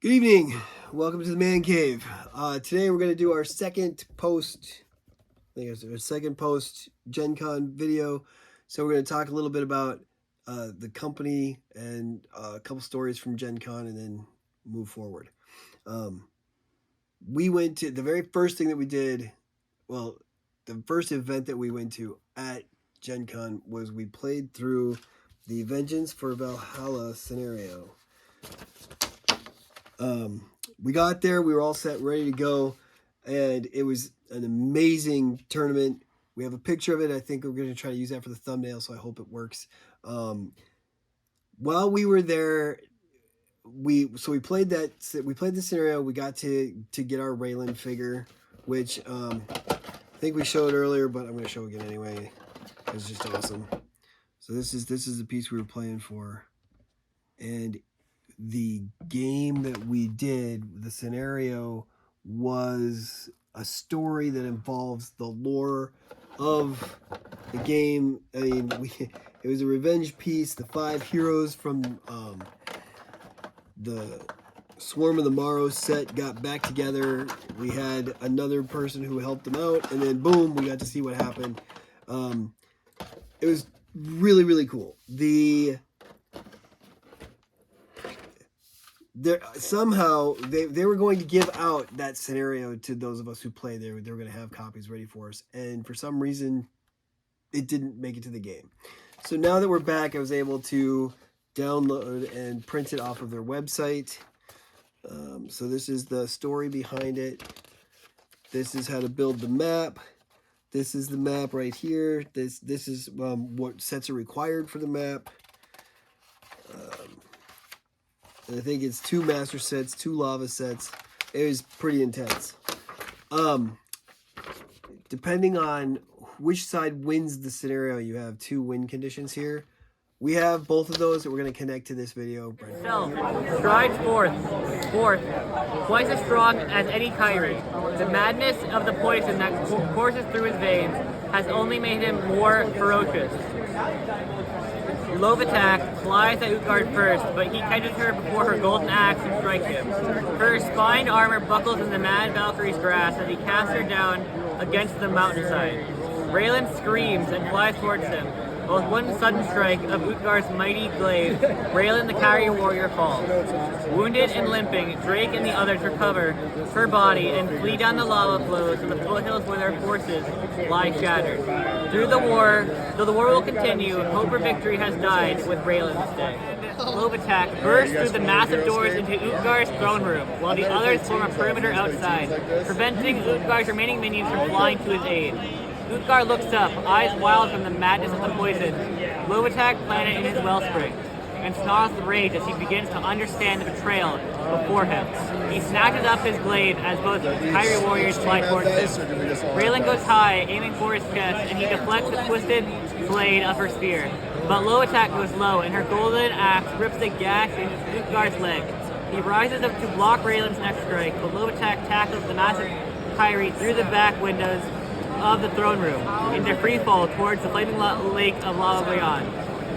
Good evening. Welcome to the Man Cave. Today we're going to do our second post, I think it's our second post Gen Con video. So we're going to talk a little bit about the company and a couple stories from Gen Con and then move forward. We went to the very first thing that we did, well, the first event that we went to at Gen Con was we played through the Vengeance for Valhalla scenario. We got there, we were all set, ready to go, and it was an amazing tournament. We have a picture of it. I think we're going to try to use that for the thumbnail, so I hope it works. While we were there, we played the scenario. We got to get our Raylan figure, which I think we showed earlier, but I'm going to show again anyway. It's just awesome. So this is the piece we were playing for, and the game that we did, the scenario was a story that involves the lore of the game. I mean, it was a revenge piece. The 5 heroes from the Swarm of the Morrow set got back together. We had another person who helped them out, and then boom, we got to see what happened. It was really, really cool. Somehow they were going to give out that scenario to those of us who play there. They were going to have copies ready for us, and for some reason it didn't make it to the game. So now that we're back, I was able to download and print it off of their website. So this is the story behind it. This is how to build the map. This is the map right here. This is what sets are required for the map. I think it's 2 master sets, 2 lava sets. It was pretty intense. Depending on which side wins the scenario, you have 2 win conditions here. We have both of those that we're going to connect to this video. Strides forth, twice as strong as any Kyrie. The madness of the poison that courses through his veins has only made him more ferocious. Lovatak flies at Utgard first, but he catches her before her golden axe and strikes him. Her spined armor buckles in the mad Valkyrie's grasp as he casts her down against the mountainside. Raylan screams and flies towards him, but with one sudden strike of Utgard's mighty glaive, Raylan the carrier warrior falls. Wounded and limping, Drake and the others recover her body and flee down the lava flows to the foothills where their forces lie shattered. Though the war will continue, hope for victory has died with Raylan this day. Lovatak bursts through the massive doors into Utgar's throne room, while the others form a perimeter outside, preventing Utgar's remaining minions from flying to his aid. Utgar looks up, eyes wild from the madness of the poison. Lovatak planted in his wellspring, and snarls with rage as he begins to understand the betrayal before him. He snatches up his glaive as both Kyrie warriors fly towards him. Raylan goes high, aiming for his chest, and he deflects the twisted blade of her spear. But Lovatak goes low, and her golden axe rips a gash in Utgar's leg. He rises up to block Raylan's next strike, but Lovatak tackles the massive Kyrie through the back windows of the throne room into free fall towards the flaming lake of lava beyond.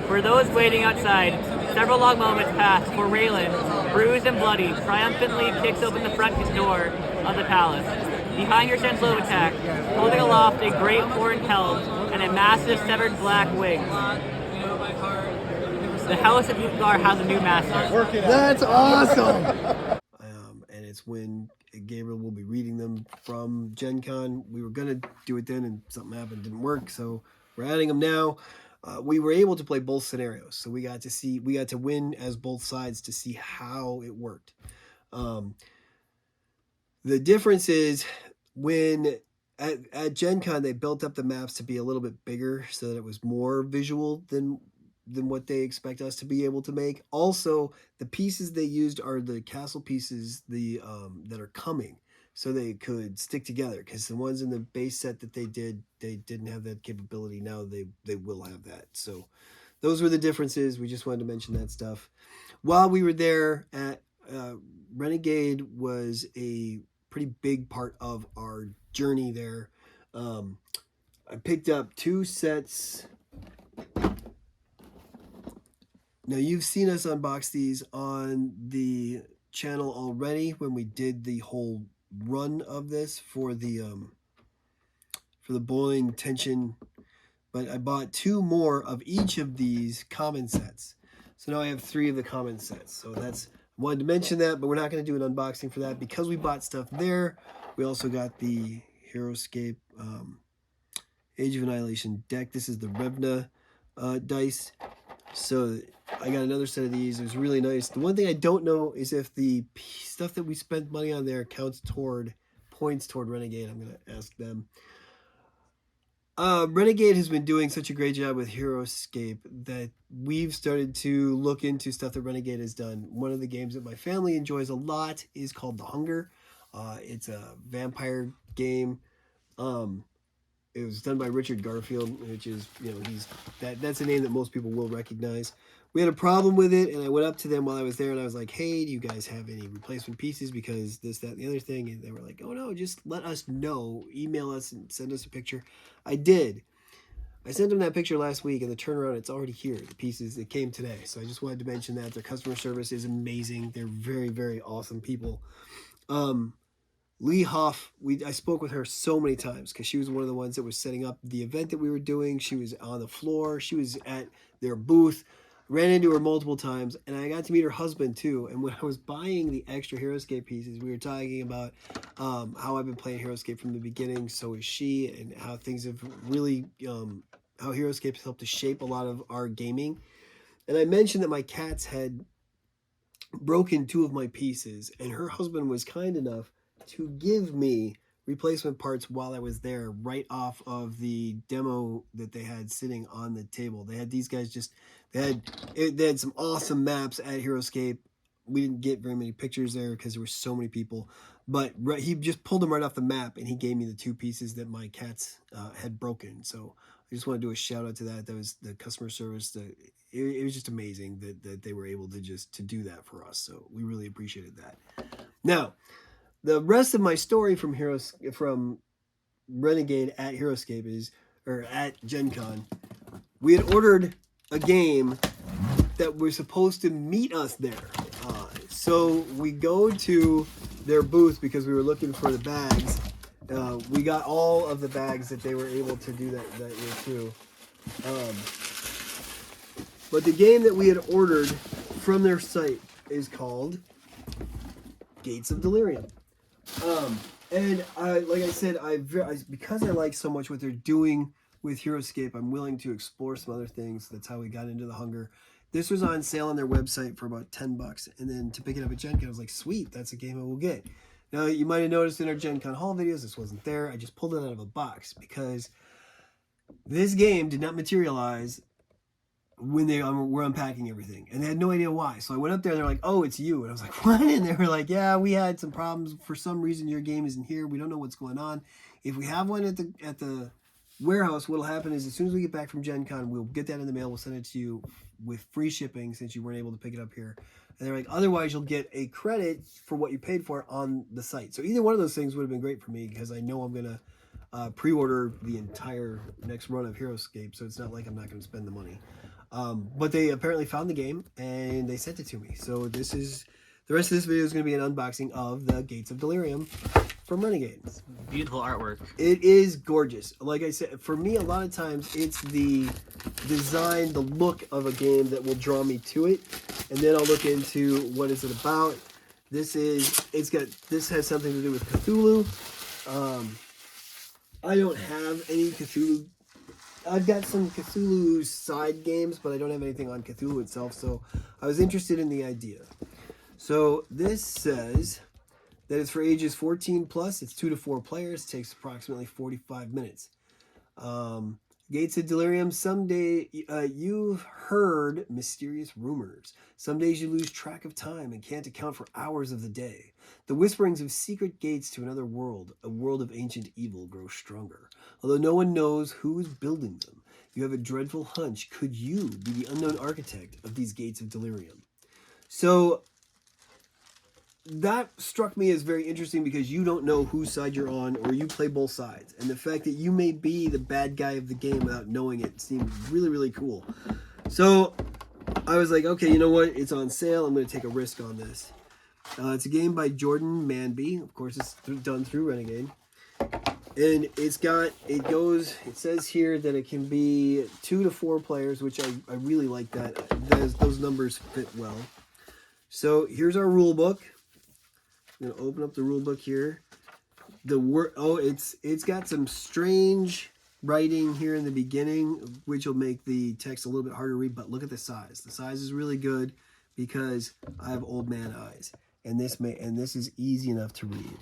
For those waiting outside, several long moments pass before Raylan, bruised and bloody, triumphantly kicks open the front door of the palace. Behind her stands Lovatak, holding aloft a great horned helm and a massive severed black wing. The House of Utgar has a new master. That's awesome! And it's when Gabriel will be reading them from Gen Con. We were going to do it then, and something happened, didn't work, so we're adding them now. We were able to play both scenarios, so we got to win as both sides to see how it worked. The difference is when at Gen Con they built up the maps to be a little bit bigger so that it was more visual than what they expect us to be able to make. Also, the pieces they used are the castle pieces that are coming, so they could stick together, because the ones in the base set that they didn't have that capability. Now they will have that. So those were the differences. We just wanted to mention that stuff. While we were there at Renegade was a pretty big part of our journey there. I picked up 2 sets. Now, you've seen us unbox these on the channel already when we did the whole run of this for the boiling tension, but I bought 2 more of each of these common sets. So now I have 3 of the common sets. So that's, I wanted to mention that, but we're not going to do an unboxing for that because we bought stuff there. We also got the HeroScape Age of Annihilation deck. This is the Revna dice. So I got another set of these. It was really nice. The one thing I don't know is if the stuff that we spent money on there counts toward points toward Renegade. I'm going to ask them. Renegade has been doing such a great job with HeroScape that we've started to look into stuff that Renegade has done. One of the games that my family enjoys a lot is called The Hunger. It's a vampire game. It was done by Richard Garfield, which is, you know, that's a name that most people will recognize. We had a problem with it, and I went up to them while I was there, and I was like, hey, do you guys have any replacement pieces? Because this, that, and the other thing. And they were like, oh, no, just let us know. Email us and send us a picture. I did. I sent them that picture last week, and the turnaround, it's already here. The pieces, it came today. So I just wanted to mention that. Their customer service is amazing. They're very, very awesome people. Lee Hoff, I spoke with her so many times because she was one of the ones that was setting up the event that we were doing. She was on the floor. She was at their booth. Ran into her multiple times, and I got to meet her husband too. And when I was buying the extra HeroScape pieces, we were talking about how I've been playing HeroScape from the beginning. So is she, and how things have really, how HeroScape has helped to shape a lot of our gaming. And I mentioned that my cats had broken 2 of my pieces, and her husband was kind enough to give me replacement parts while I was there, right off of the demo that they had sitting on the table. They had these guys just, they had some awesome maps at HeroScape. We didn't get very many pictures there because there were so many people, but he just pulled them right off the map, and he gave me the 2 pieces that my cats had broken. So I just want to do a shout out to that. That was the customer service. It was just amazing that they were able to to do that for us. So we really appreciated that. Now, the rest of my story from Renegade at HeroScape or at Gen Con, we had ordered a game that was supposed to meet us there. So we go to their booth because we were looking for the bags. We got all of the bags that they were able to do that year too. But the game that we had ordered from their site is called Gates of Delerium. And like I said, because I like so much what they're doing with HeroScape, I'm willing to explore some other things. That's how we got into The Hunger. This was on sale on their website for about $10, and then to pick it up at Gen Con, I was like, sweet, that's a game I will get. Now, you might have noticed in our Gen Con haul videos, this wasn't there. I just pulled it out of a box because this game did not materialize when they were unpacking everything, and they had no idea why. So I went up there, and they're like, oh, it's you. And I was like, what? And they were like, yeah, we had some problems. For some reason, your game isn't here. We don't know what's going on. If we have one at the warehouse, what'll happen is as soon as we get back from Gen Con, we'll get that in the mail. We'll send it to you with free shipping since you weren't able to pick it up here. And they're like, otherwise, you'll get a credit for what you paid for on the site. So either one of those things would have been great for me because I know I'm going to pre-order the entire next run of HeroScape. So it's not like I'm not going to spend the money. But they apparently found the game and they sent it to me. So the rest of this video is going to be an unboxing of the Gates of Delerium from Renegade. Beautiful artwork. It is gorgeous. Like I said, for me, a lot of times it's the design, the look of a game that will draw me to it. And then I'll look into what is it about. This has something to do with Cthulhu. I don't have any Cthulhu. I've got some Cthulhu side games, but I don't have anything on Cthulhu itself, so I was interested in the idea. So this says that it's for ages 14 plus. It's 2 to 4 players. It takes approximately 45 minutes. Gates of Delerium. Someday you've heard mysterious rumors. Some days you lose track of time and can't account for hours of the day. The whisperings of secret gates to another world, a world of ancient evil, grow stronger. Although no one knows who is building them, you have a dreadful hunch. Could you be the unknown architect of these Gates of Delerium? So that struck me as very interesting because you don't know whose side you're on, or you play both sides. And the fact that you may be the bad guy of the game without knowing it seemed really, really cool. So I was like, okay, you know what? It's on sale. I'm going to take a risk on this. It's a game by Jordan Manby. Of course, it's done through Renegade. And it says here that it can be 2 to 4 players, which I really like that. Those numbers fit well. So here's our rule book. I'm going to open up the rule book here. It's got some strange writing here in the beginning, which will make the text a little bit harder to read, but look at the size. The size is really good because I have old man eyes. And this is easy enough to read.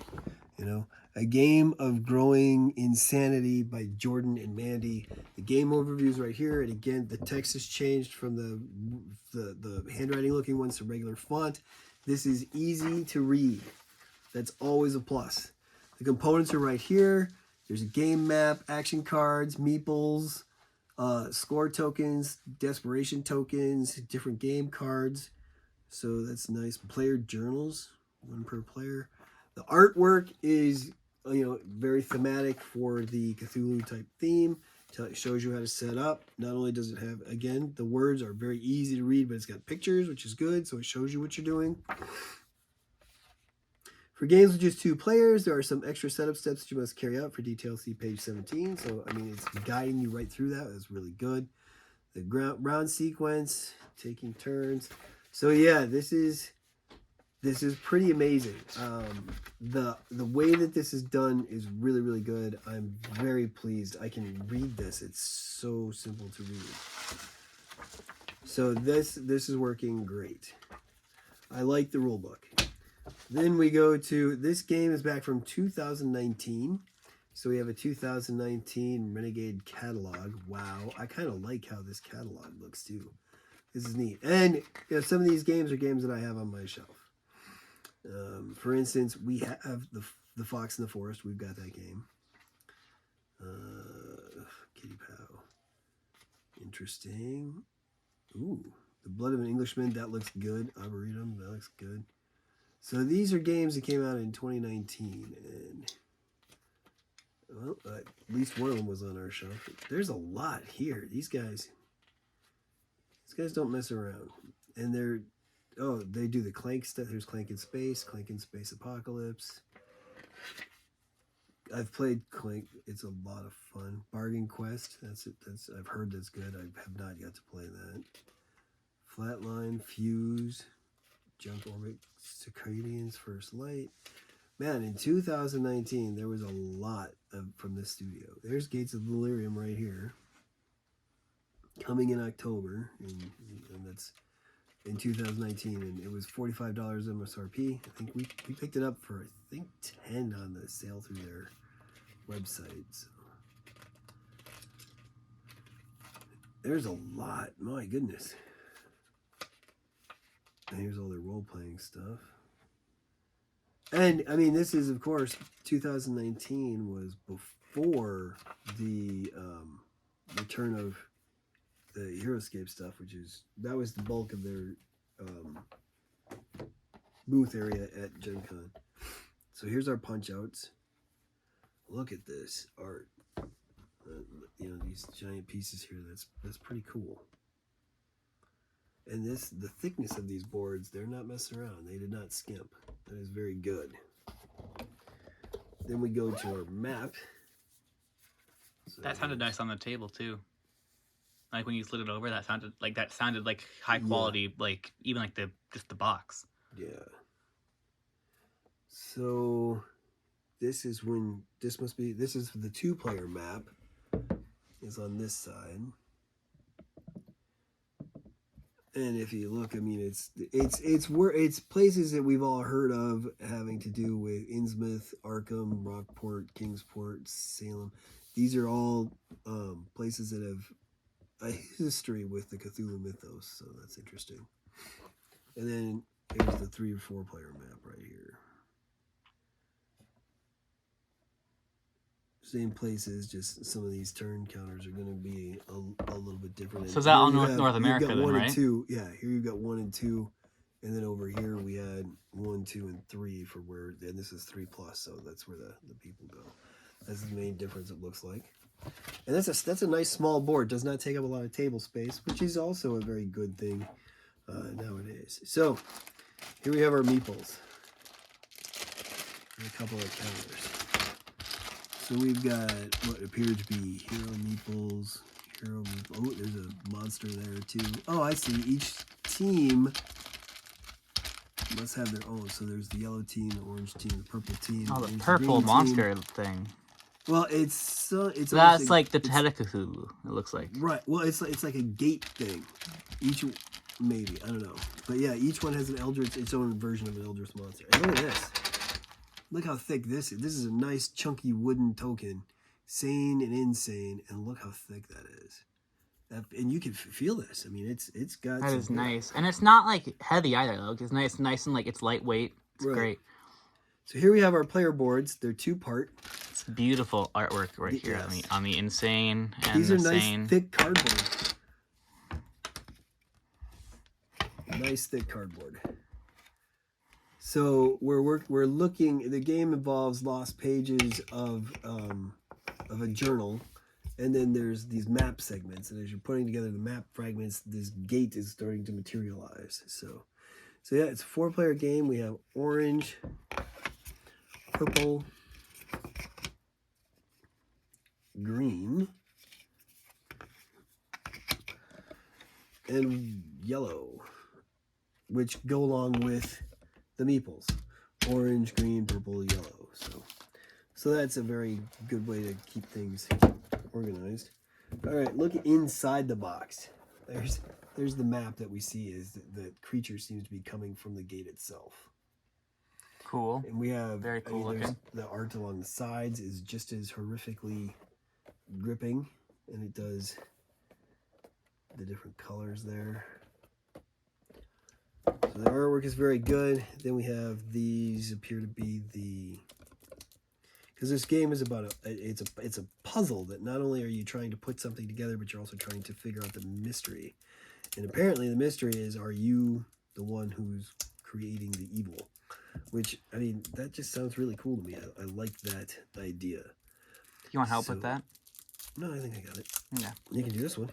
You know, A Game of Growing Insanity by Jordan and Mandy. The game overview is right here, and again, the text has changed from the handwriting looking ones to regular font. This is easy to read. That's always a plus. The components are right here. There's a game map, action cards, meeples, score tokens, desperation tokens, different game cards. So that's nice. Player journals, 1 per player. The artwork is, very thematic for the Cthulhu type theme. It shows you how to set up. Not only does it have, again, the words are very easy to read, but it's got pictures, which is good. So it shows you what you're doing. For games with just 2 players, there are some extra setup steps that you must carry out. For details, see page 17. So, it's guiding you right through that. That's really good. The round sequence, taking turns. So yeah, this is pretty amazing. The way that this is done is really, really good. I'm very pleased. I can read this. It's so simple to read. So this is working great. I like the rule book. Then we go to, this game is back from 2019. So we have a 2019 Renegade catalog. Wow, I kind of like how this catalog looks too. This is neat. And some of these games are games that I have on my shelf. For instance, we have the Fox in the Forest. We've got that game. Kitty Pow. Interesting. Ooh, The Blood of an Englishman. That looks good. Arboretum. That looks good. So these are games that came out in 2019. And, well, at least one of them was on our shelf. There's a lot here. These guys don't mess around. And they do the Clank stuff. There's Clank in Space Apocalypse. I've played Clank. It's a lot of fun. Bargain Quest. I've heard that's good. I have not yet to play that. Flatline, Fuse, Junk Orbit, Circadian's First Light. Man, in 2019, there was a lot from this studio. There's Gates of Delerium right here. Coming in October, and that's in 2019, and it was $45 MSRP. I think we picked it up for, I think, 10 on the sale through their website. So there's a lot. My goodness. And here's all their role-playing stuff. And, this is, of course, 2019 was before the return of the HeroScape stuff, that was the bulk of their booth area at Gen Con. So here's our punch outs. Look at this art. These giant pieces here. That's pretty cool. And the thickness of these boards, they're not messing around. They did not skimp. That is very good. Then we go to our map. So that sounded nice on the table too. Like when you slid it over, that sounded like high quality, like even like just the box. Yeah. So this is the 2-player map is on this side. And if you look, it's places that we've all heard of having to do with Innsmouth, Arkham, Rockport, Kingsport, Salem. These are all places that have a history with the Cthulhu mythos, so that's interesting. And then here's the 3 or 4 player map right here. Same places, just some of these turn counters are going to be a little bit different. So is that all North America then, right? And 2. Yeah, here you've got 1 and 2, and then over here we had 1, 2, and 3 for where, and this is 3+, so that's where the people go. That's the main difference it looks like. And that's a nice small board. Does not take up a lot of table space, which is also a very good thing nowadays. So here we have our meeples. and a couple of counters. So we've got what appears to be hero meeples. Oh, there's a monster there too. Oh, I see. Each team must have their own. So there's the yellow team, the orange team, the purple team. Oh, the there's purple green monster team. thing. Well, it's That's like the Head of Cthulhu, it looks like. Right. Well, it's like a gate thing. Each, maybe, I don't know. But yeah, each one has an eldritch, its own version of an eldritch monster. And look at this. Look how thick this is. This is a nice chunky wooden token. Sane and insane, and look how thick that is. And you can feel this. I mean, it's got. That is nice, and it's not like heavy either. Though it's nice and like it's lightweight. It's great. So here we have our player boards. They're 2-part. It's beautiful artwork right here on the insane and these are the nice sane. Thick cardboard. Nice thick cardboard. So we're looking. The game involves lost pages of a journal, and then there's these map segments. And as you're putting together the map fragments, this gate is starting to materialize. So yeah, it's a 4-player game. We have orange, purple, green, and yellow, which go along with the meeples. Orange, green, purple, yellow. So that's a very good way to keep things organized. All right, look inside the box. There's the map that we see is the creature seems to be coming from the gate itself. Cool. And we have very cool looking. The art along the sides is just as horrifically gripping, and it does the different colors there. So the artwork is very good. Then we have these appear to be because this game is about it's a puzzle that not only are you trying to put something together, but you're also trying to figure out the mystery. And apparently the mystery is, are you the one who's creating the evil? Which, I mean, that just sounds really cool to me. I like that idea. You want help with that? No, I think I got it. Yeah. You can do this one.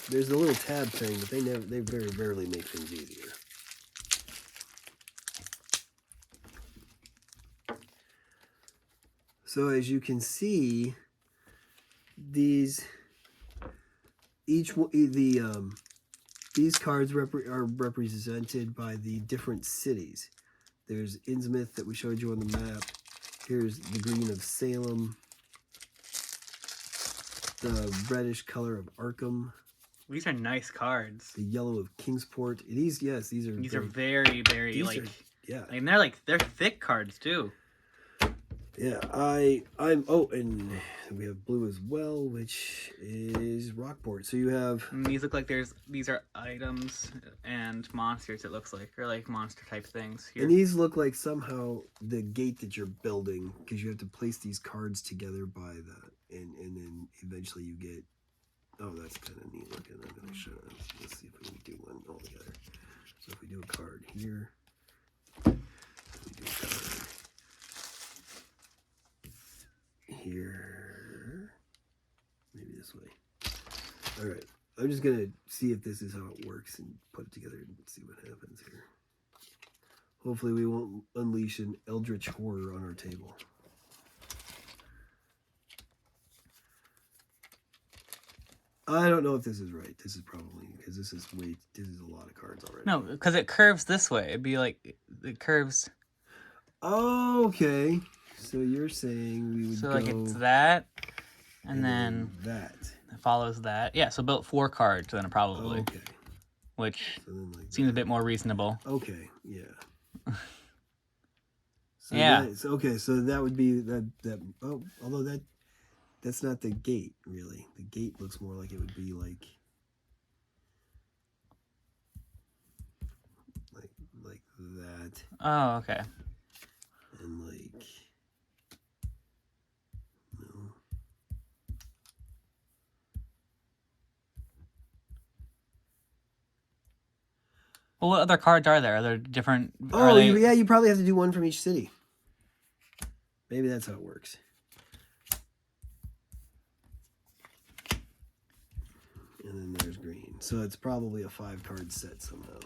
There's a little tab thing, but they very rarely make things easier. So as you can see, these cards are represented by the different cities. There's Innsmouth that we showed you on the map. Here's the green of Salem, the reddish color of Arkham. These are nice cards. The yellow of Kingsport. These are very and they're thick cards too. Yeah, I'm and we have blue as well, which is Rockport. So you have, and these look like these are items and monsters, it looks like, or like monster type things here. And these look like somehow the gate that you're building, because you have to place these cards together by and then eventually you get. Oh, that's kind of neat looking. I'm going to show you. Let's see if we can do one all together. So if we do a card here, we do a card here, maybe this way. All right, I'm just going to see if this is how it works and put it together and see what happens here. Hopefully we won't unleash an eldritch horror on our table. I don't know if this is right. This is probably, because this is a lot of cards already. No, because it curves this way. It'd be like, it curves. Oh, okay. So you're saying we would so go... like it's that, and then that. It follows that. Yeah, so about 4 cards then probably. Okay. Which so then like seems a bit more reasonable. Okay, yeah. So yeah. Okay, so that would be that. Oh, although that's not the gate, really. The gate looks more like it would be like that. Oh, okay. And like, no. Well, what other cards are there? Are there different? Oh, yeah, you probably have to do one from each city. Maybe that's how it works. And then there's green. So it's probably a 5-card set somehow.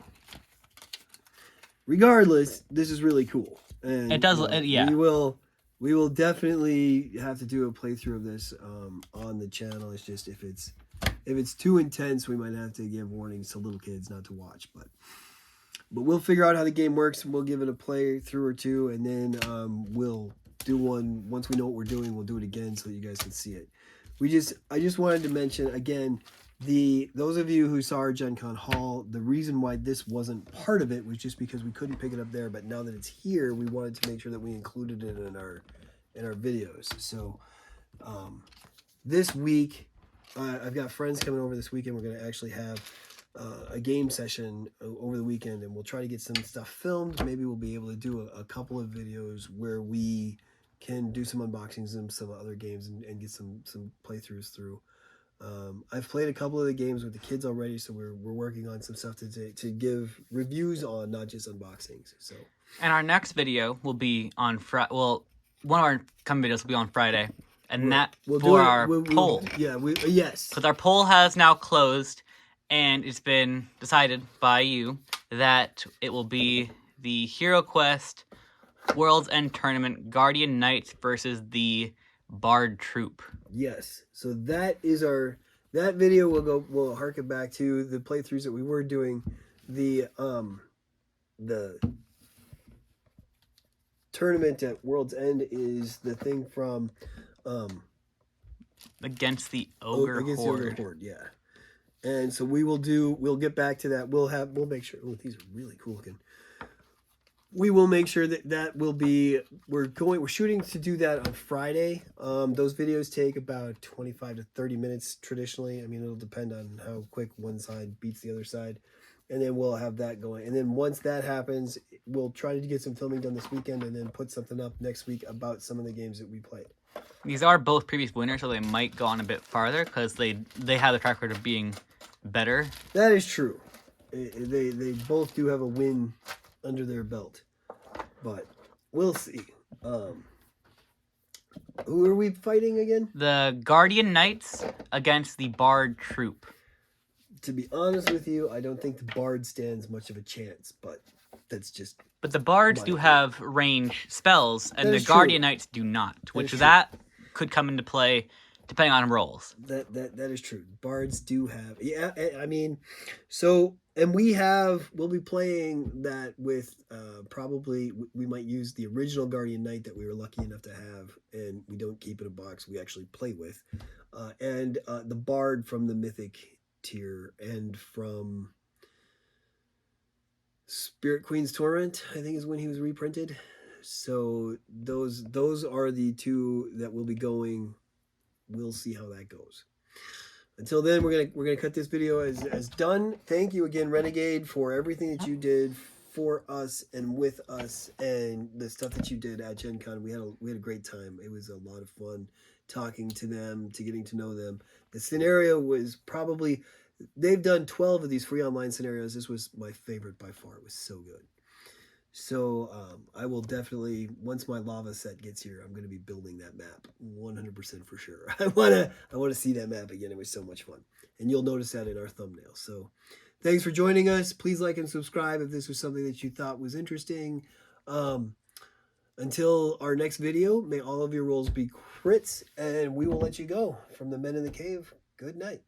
Regardless, this is really cool. And It does, yeah. We will definitely have to do a playthrough of this on the channel. It's just if it's too intense, we might have to give warnings to little kids not to watch. But we'll figure out how the game works, and we'll give it a playthrough or two, and then we'll do one once we know what we're doing. We'll do it again so that you guys can see it. I just wanted to mention again, those of you who saw our Gen Con haul, the reason why this wasn't part of it was just because we couldn't pick it up there, but now that it's here, we wanted to make sure that we included it in our videos. So this week I've got friends coming over this weekend. We're going to actually have a game session over the weekend, and we'll try to get some stuff filmed. Maybe we'll be able to do a couple of videos where we can do some unboxings of some other games and get some playthroughs through. I've played a couple of the games with the kids already, so we're working on some stuff to give reviews on, not just unboxings. So, and our next video will be on Friday. Well, one of our coming videos will be on Friday, and we'll do our poll. Yes, because our poll has now closed, and it's been decided by you that it will be the Hero Quest World's End Tournament Guardian Knights versus the Bard Troop. Yes, so that video will harken back to the playthroughs that we were doing. The tournament at World's End is the thing from Against the Ogre Horde. The Ogre Horde, yeah. And so we'll get back to that. We'll make sure. Oh, these are really cool looking. We will make sure that will be, we're shooting to do that on Friday. Those videos take about 25 to 30 minutes traditionally. I mean, it'll depend on how quick one side beats the other side. And then we'll have that going. And then once that happens, we'll try to get some filming done this weekend and then put something up next week about some of the games that we played. These are both previous winners, so they might go on a bit farther because they have the track record of being better. That is true. They both do have a win under their belt, but we'll see. Who are we fighting again? The Guardian Knights against the Bard Troop. To be honest with you, I don't think the Bard stands much of a chance, but that's just... But the Bards do have range spells, and the Guardian Knights do not, which that could come into play depending on rolls. That is true. Bards do have... Yeah, I mean, so... And we'll be playing that with probably, we might use the original Guardian Knight that we were lucky enough to have, and we don't keep in a box, we actually play with. And the Bard from the Mythic tier, and from Spirit Queen's Torrent, I think is when he was reprinted. So those are the two that will be going. We'll see how that goes. Until then, we're gonna cut this video as done. Thank you again, Renegade, for everything that you did for us and with us, and the stuff that you did at Gen Con. We had a great time. It was a lot of fun talking to them, to getting to know them. The scenario was probably, they've done 12 of these free online scenarios. This was my favorite by far. It was so good. So I will definitely, once my lava set gets here, I'm going to be building that map 100% for sure. I want to see that map again. It was so much fun, and you'll notice that in our thumbnail. So thanks for joining us. Please like and subscribe if this was something that you thought was interesting. Until our next video, may all of your rolls be crits, and we will let you go. From the Men in the Cave, good night.